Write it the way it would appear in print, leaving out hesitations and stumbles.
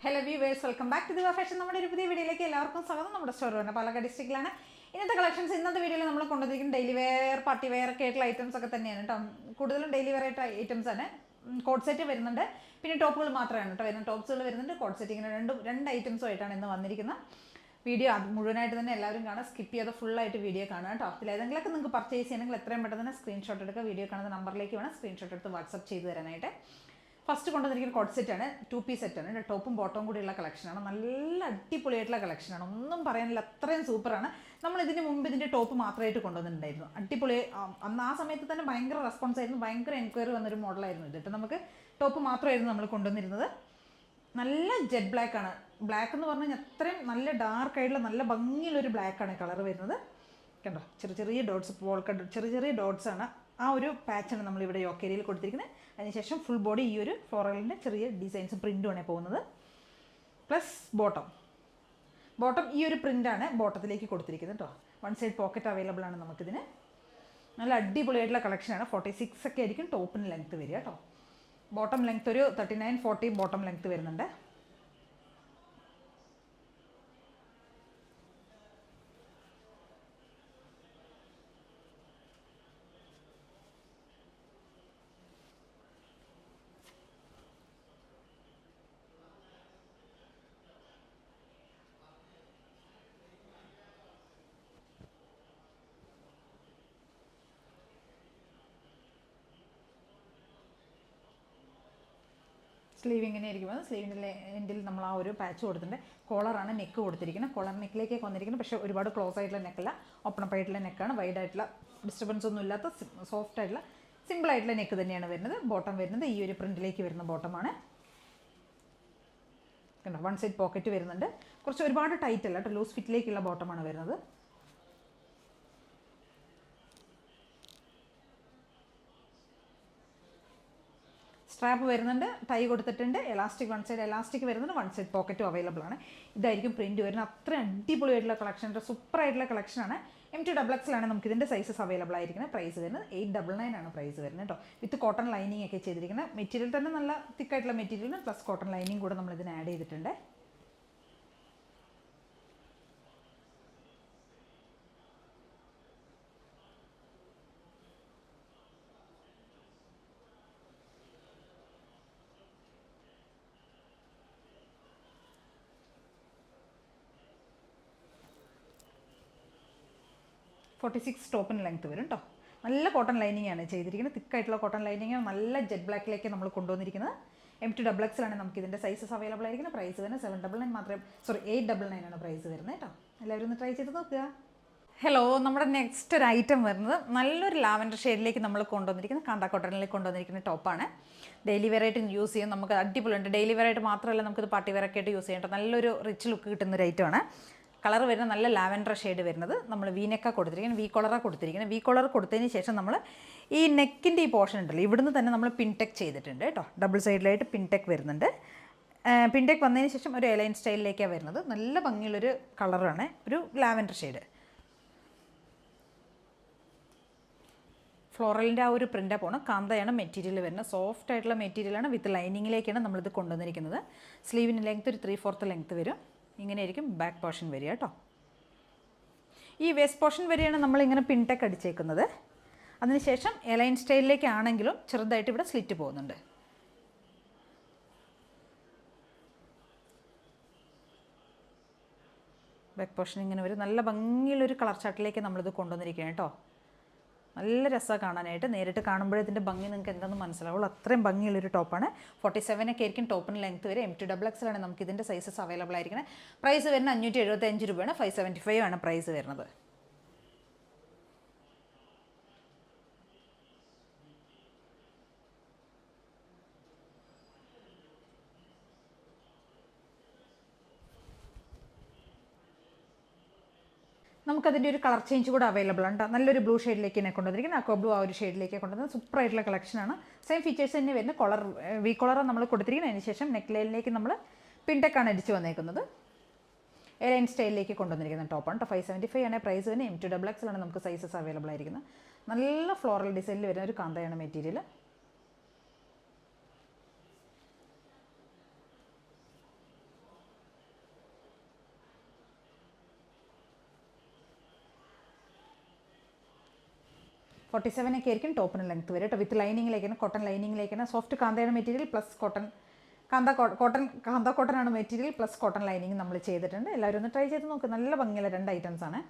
Hello viewers, welcome back to the fashion. നമ്മുടെ ഒരു പുതിയ വീഡിയോയിലേക്ക് എല്ലാവർക്കും സ്വാഗതം. നമ്മുടെ സ്റ്റോർ തന്നെ പാലക്കാട് ഡിസ്ട്രിക്റ്റിലാണ്. ഇന്നത്തെ കളക്ഷൻസ് ഇന്നത്തെ വീഡിയോയിൽ നമ്മൾ കൊണ്ടുവന്നിരിക്കുന്ന ഡെയിലി വെയർ, പാർട്ടി വെയർ ഒക്കെ ആയിട്ടുള്ള ഐറ്റംസ് ഒക്കെ തന്നെയാണ് കേട്ടോ. കൂടുതലും ഡെയിലി വെയർ ആയിട്ട് ഐറ്റംസ് ആണ്. കോഡ് സെറ്റ് വരുന്നുണ്ട്, പിന്നെ ടോപ്പുകൾ മാത്രമാണ് കേട്ടോ വരുന്നത്. ടോപ്സുകൾ വരുന്നുണ്ട്, കോഡ് സെറ്റ്, ഇങ്ങനെ രണ്ട് ഐറ്റംസും ആയിട്ടാണ് ഇന്ന് വന്നിരിക്കുന്നത്. വീഡിയോ അത് മുഴുവനായിട്ട് തന്നെ എല്ലാവരും കാണാം, സ്കിപ്പ് ചെയ്ത് ഫുള്ളായിട്ട് വീഡിയോ കാണുക കേട്ടോ. അതിൽ ഏതെങ്കിലുമൊക്കെ നിങ്ങൾക്ക് പർച്ചേസ് ചെയ്യണമെങ്കിൽ എത്രയും പെട്ടെന്ന് തന്നെ സ്ക്രീൻഷോട്ട് എടുക്കുക. വീഡിയോ കാണുന്ന നമ്പറിലേക്ക് വേണം സ്ക്രീൻഷോട്ട് എടുത്ത് വാട്സപ്പ് ചെയ്ത് തരാനായിട്ട്. ഫസ്റ്റ് കൊണ്ടുവന്നിരിക്കുന്ന കോഡ് സെറ്റാണ്, 2 പീസ് സെറ്റാണ്. ടോപ്പും ബോട്ടവും കൂടിയുള്ള കളക്ഷനാണ്. നല്ല അടിപൊളിയായിട്ടുള്ള കളക്ഷനാണ്, ഒന്നും പറയാനില്ല, അത്രയും സൂപ്പറാണ്. നമ്മൾ ഇതിന് മുമ്പ് ഇതിൻ്റെ ടോപ്പ് മാത്രമായിട്ട് കൊണ്ടുവന്നിട്ടുണ്ടായിരുന്നു. അടിപൊളി, അന്ന് ആ സമയത്ത് തന്നെ ഭയങ്കര റെസ്പോൺസ് ആയിരുന്നു, ഭയങ്കര എൻക്വയറി വന്നൊരു മോഡലായിരുന്നു ഇതിട്ട്. നമുക്ക് ടോപ്പ് മാത്രമായിരുന്നു നമ്മൾ കൊണ്ടുവന്നിരുന്നത്. നല്ല ജെറ്റ് ബ്ലാക്ക് ആണ്. ബ്ലാക്ക് എന്ന് പറഞ്ഞു കഴിഞ്ഞാൽ അത്രയും നല്ല ഡാർക്ക് ആയിട്ടുള്ള നല്ല ഭംഗിയുള്ളൊരു ബ്ലാക്കാണ് കളർ വരുന്നത്. കണ്ടോ, ചെറിയ ചെറിയ ഡോട്ട്സ്, ചെറിയ ചെറിയ ഡോട്ട്സ് ആണ്. ആ ഒരു പാച്ചാണ് നമ്മളിവിടെ യോക്കേരിയിൽ കൊടുത്തിരിക്കുന്നത്. അതിനുശേഷം ഫുൾ ബോഡി ഈ ഒരു ഫ്ലോറലിൻ്റെ ചെറിയ ഡിസൈൻസ് പ്രിൻറ്റുമാണ് പോകുന്നത്. പ്ലസ് ബോട്ടം ഈ ഒരു പ്രിൻ്റാണ് ബോട്ടത്തിലേക്ക് കൊടുത്തിരിക്കുന്നത് കേട്ടോ. 1 സൈഡ് പോക്കറ്റ് അവൈലബിൾ ആണ് നമുക്കിതിന്. നല്ല അടിപൊളിയായിട്ടുള്ള കളക്ഷനാണ്. 46 ഒക്കെ ആയിരിക്കും ടോപ്പിന് ലെങ്ത്ത് വരിക കേട്ടോ. ബോട്ടം ലെങ്ത്ത് ഒരു 39-40 ബോട്ടം ലെങ്ത്ത് വരുന്നുണ്ട്. സ്ലീവ് ഇങ്ങനെ ഇരിക്കുമ്പോൾ സ്ലീവിൻ്റെ എൻഡിൽ നമ്മൾ ആ ഒരു പാച്ച് കൊടുത്തിട്ടുണ്ട്. കോളറാണ് നെക്ക് കൊടുത്തിരിക്കുന്നത്. കോളർ നെക്കിലേക്കൊക്കെ വന്നിരിക്കുന്നത്, പക്ഷേ ഒരുപാട് ക്ലോസ് ആയിട്ടുള്ള നെക്കല്ല, ഓപ്പൺ അപ്പ് ആയിട്ടുള്ള നെക്കാണ്. വൈഡ് ആയിട്ടുള്ള ഡിസ്റ്റർബൻസ് ഒന്നും ഇല്ലാത്ത സോഫ്റ്റ് ആയിട്ടുള്ള സിമ്പിൾ ആയിട്ടുള്ള നെക്ക് തന്നെയാണ് വരുന്നത്. ബോട്ടം വരുന്നത് ഈ ഒരു പ്രിൻറ്റിലേക്ക് വരുന്ന ബോട്ടമാണ്. കണ്ടോ, 1 സൈഡ് പോക്കറ്റ് വരുന്നുണ്ട്. കുറച്ച് ഒരുപാട് ടൈറ്റ് അല്ല കേട്ടോ, ലൂസ് ഫിറ്റിലേക്കുള്ള ബോട്ടമാണ് വരുന്നത്. സ്ട്രാപ്പ് വരുന്നുണ്ട്, ടൈ കൊടുത്തിട്ടുണ്ട്, എലാസ്റ്റിക് 1 സൈഡ് എലാസ്റ്റിക് വരുന്നുണ്ട്, 1 സൈഡ് പോക്കറ്റും അവൈലബിൾ ആണ്. ഇതായിരിക്കും പ്രിൻറ്റ് വരുന്നത്. അത്ര അടിപൊളിയായിട്ടുള്ള കളക്ഷൻ, സൂപ്പർ ആയിട്ടുള്ള കളക്ഷനാണ്. M2XX നമുക്ക് ഇതിൻ്റെ സൈസസ് അവൈലബിൾ ആയിരിക്കുന്നത്. പ്രൈസ് വരുന്നത് 899 ആണ് പ്രൈസ് വരുന്നത് കേട്ടോ. വിത്ത് കോട്ടൺ ലൈനിങ് ഒക്കെ ചെയ്തിരിക്കുന്നത്. മെറ്റീരിയൽ തന്നെ നല്ല തിക്കായിട്ടുള്ള മെറ്റീരിയലും പ്ലസ് കോട്ടൺ ലൈനിങ് കൂടെ നമ്മൾ ഇതിന് ആഡ് ചെയ്തിട്ടുണ്ട്. ടോപ്പിന് ലെങ്ത്ത് വരും കേട്ടോ. നല്ല കോട്ടൺ ലൈനിങ് ആണ് ചെയ്തിരിക്കുന്നത്. തിക്കായിട്ടുള്ള കോട്ടൺ ലൈനിങ്, നല്ല ജെറ്റ് ബ്ലാക്കിലേക്ക് നമ്മൾ കൊണ്ടുവന്നിരിക്കുന്നത്. M2XX നമുക്ക് ഇതിൻ്റെ സൈസസ് അവൈലബിൾ ആയിരിക്കുന്നത്. പ്രൈസ് വരുന്നത് 799 മാത്രമേ, 899 ആണ് പ്രൈസ് വരുന്നത് കേട്ടോ. എല്ലാവരും ഒന്ന് ട്രൈ ചെയ്ത് നോക്കുക. ഹലോ, നമ്മുടെ നെക്സ്റ്റ് ഒരു ഐറ്റം വരുന്നത് നല്ലൊരു ലാവൻഡർ ഷെയ്ഡിലേക്ക് നമ്മൾ കൊണ്ടുവന്നിരിക്കുന്നത് കാന്ത കോട്ടണിലേക്ക് കൊണ്ടുവന്നിരിക്കുന്ന ടോപ്പാണ്. ഡെയിലി വെയർ ആയിട്ട് യൂസ് ചെയ്യാം. നമുക്ക് അടിപൊളിയുണ്ട്. ഡെയിലി വെയർ ആയിട്ട് മാത്രമല്ല, നമുക്കിത് പാർട്ടി വെയർ ഒക്കെ ആയിട്ട് യൂസ് ചെയ്യാം. നല്ലൊരു റിച്ച് ലുക്ക് കിട്ടുന്ന ഒരു ഐറ്റമാണ്. കളർ വരുന്ന നല്ല ലാവൻഡർ ഷെയ്ഡ് വരുന്നത്. നമ്മൾ വീനെക്കാണ് കൊടുത്തിരിക്കുന്നത്, കോളറാണ് കൊടുത്തിരിക്കുന്നത്. കോളർ കൊടുത്തതിന് ശേഷം നമ്മൾ ഈ നെക്കിൻ്റെ ഈ പോർഷൻ ഉണ്ടല്ലോ, ഇവിടുന്ന് തന്നെ നമ്മൾ പിൻടെക്ക് ചെയ്തിട്ടുണ്ട് കേട്ടോ. ഡബിൾ സൈഡിലായിട്ട് പിൻടെക്ക് വരുന്നുണ്ട്. പിൻടെക്ക് വന്നതിന് ശേഷം ഒരു എലൈൻ സ്റ്റൈലിലേക്കാണ് വരുന്നത്. നല്ല ഭംഗിയുള്ളൊരു കളറാണ്, ഒരു ലാവൻഡർ ഷെയ്ഡ്. ഫ്ലോറലിൻ്റെ ആ ഒരു പ്രിൻ്റാണ് പോകണം. കാന്തയാണ് മെറ്റീരിയൽ വരുന്നത്. സോഫ്റ്റ് ആയിട്ടുള്ള മെറ്റീരിയലാണ്. വിത്ത് ലൈനിങ്ങിലേക്കാണ് നമ്മളിത് കൊണ്ടുവന്നിരിക്കുന്നത്. സ്ലീവിന് ലെങ്ത്ത് ഒരു 3/4 ലെങ്ത്ത് വരും. ഇങ്ങനെയായിരിക്കും ബാക്ക് പോർഷൻ വരിക കേട്ടോ. ഈ വെസ്റ്റ് പോർഷൻ വരെയാണ് നമ്മളിങ്ങനെ പിൻടെക്ക് അടിച്ചേക്കുന്നത്. അതിനുശേഷം എലൈൻ സ്റ്റൈലിലേക്കാണെങ്കിലും ചെറുതായിട്ട് ഇവിടെ സ്ലിറ്റ് പോകുന്നുണ്ട്. ബാക്ക് പോർഷൻ ഇങ്ങനെ വരും. നല്ല ഭംഗിയുള്ളൊരു കളർ ചാർട്ടിലേക്ക് നമ്മളിത് കൊണ്ടുവന്നിരിക്കുകയാണ് കേട്ടോ. നല്ല രസമാണ് കാണാനായിട്ട്. നേരിട്ട് കാണുമ്പോഴേ ഇതിൻ്റെ ഭംഗി നിങ്ങൾക്ക് എന്താണെന്ന് മനസ്സിലാവുള്ളൂ. അത്രയും ഭംഗിയുള്ളൊരു ടോപ്പാണ്. 47 ഒക്കെ ആയിരിക്കും ടോപ്പിന് ലെങ്ത്ത് വരെ. M2XX നമുക്ക് ഇതിൻ്റെ സൈസസ് അവൈലബിൾ ആയിരിക്കുന്നത്. പ്രൈസ് വരുന്നത് 575 രൂപയാണ്. 575 ആണ് പ്രൈസ് വരുന്നത്. നമുക്കതിൻ്റെ ഒരു കളർ ചേഞ്ച് കൂടെ അവൈലബിൾ ആണ്. നല്ലൊരു ബ്ലൂ ഷെയ്ഡിലേക്ക് തന്നെ കൊണ്ടുവന്നിരിക്കുന്നത്. അക്വ ബ്ലൂ ആ ഒരു ഷെയ്ഡിലേക്ക് കൊണ്ടുവന്നത് സൂപ്പറായിട്ടുള്ള കളക്ഷനാണ്. സെയിം ഫീച്ചേഴ്സ് തന്നെ വരുന്ന കോളർ, കോളറാണ് നമ്മൾ കൊടുത്തിരിക്കുന്നത്. അതിന് ശേഷം നെക്ക് ലൈനിലേക്ക് നമ്മൾ പിൻടെക്കാണ് അടിച്ച് വന്നേക്കുന്നത്. എലൈൻ സ്റ്റൈലിലേക്ക് കൊണ്ടുവന്നിരിക്കുന്ന ടോപ്പാണ് കേട്ടോ. 575 ആണ് പ്രൈസ് വരുന്നത്. M2XX നമുക്ക് സൈസസ് അവൈലബിൾ ആയിരിക്കുന്നത്. നല്ല ഫ്ലോറൽ ഡിസൈനിൽ വരുന്ന ഒരു കാന്തയാണ് മെറ്റീരിയൽ. 47 ഒക്കെ ആയിരിക്കും ടോപ്പിന് ലെങ്ത് വരും കേട്ടോ. വിത്ത് ലൈനിങ്ങിലേക്കാണ്, കോട്ടൺ ലൈനിങ്ങിലേക്കാണ്. സോഫ്റ്റ് കാന്തയാണ് material plus cotton, kantha cotton ആണ് മെറ്റീരിയൽ പ്ലസ് കോട്ടൺ ലൈനിങ് നമ്മൾ ചെയ്തിട്ടുണ്ട്. എല്ലാവരും ഒന്ന് ട്രൈ ചെയ്ത് നോക്ക്. നല്ല ഭംഗിയുള്ള 2 items ആണ്.